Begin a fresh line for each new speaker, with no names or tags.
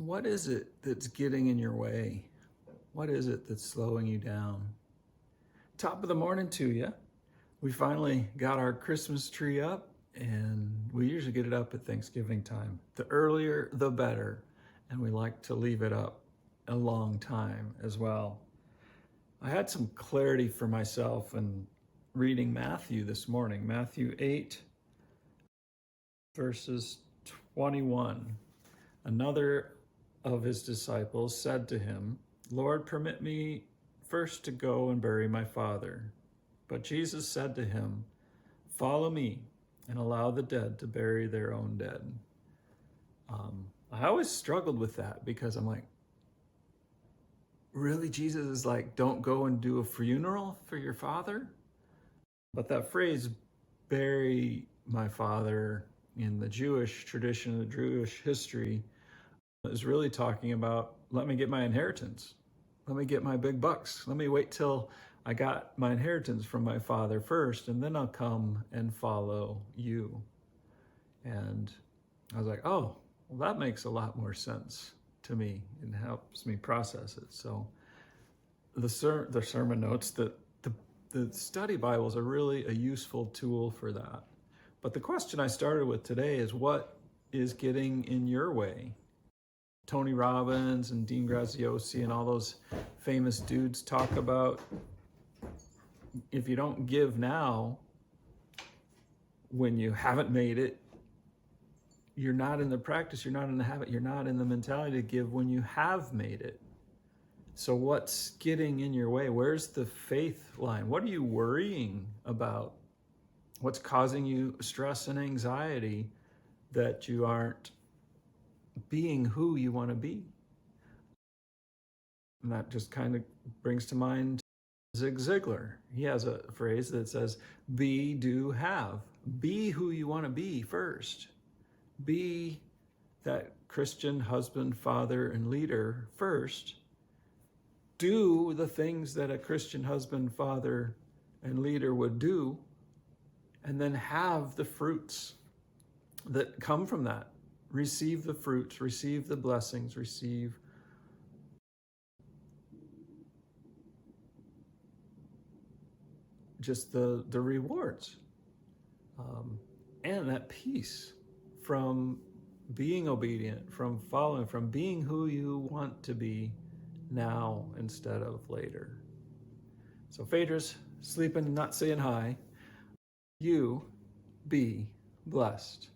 what is it that's getting in your way? What is it that's slowing you down? Top of the morning to you. We finally got our Christmas tree up, and we usually get it up at Thanksgiving time. The earlier, the better. And we like to leave it up a long time as well. I had some clarity for myself in reading Matthew this morning, Matthew 8, verses 21. Another of his disciples said to him, "Lord, permit me first to go and bury my father." But Jesus said to him, "Follow me and allow the dead to bury their own dead." I always struggled with that because I'm like, really? Jesus is like, don't go and do a funeral for your father? But that phrase, bury my father, in the Jewish tradition, the Jewish history, is really talking about, let me get my inheritance. Let me get my big bucks. Let me wait till I got my inheritance from my father first, and then I'll come and follow you. And I was like, oh, well, that makes a lot more sense to me and helps me process it. So the sermon notes that the study Bibles are really a useful tool for that. But the question I started with today is, what is getting in your way? Tony Robbins and Dean Graziosi and all those famous dudes talk about, if you don't give now, when you haven't made it, you're not in the practice, you're not in the habit, you're not in the mentality to give when you have made it. So what's getting in your way? Where's the faith line? What are you worrying about? What's causing you stress and anxiety that you aren't being who you want to be? And that just kind of brings to mind Zig Ziglar. He has a phrase that says, be, do, have. Be who you want to be first. Be that Christian husband, father, and leader first. Do the things that a Christian husband, father, and leader would do, and then have the fruits that come from that. Receive the fruits, receive the blessings, receive just the rewards. And that peace from being obedient, from following, from being who you want to be now instead of later. So Phaedrus, sleeping, not saying hi. You be blessed.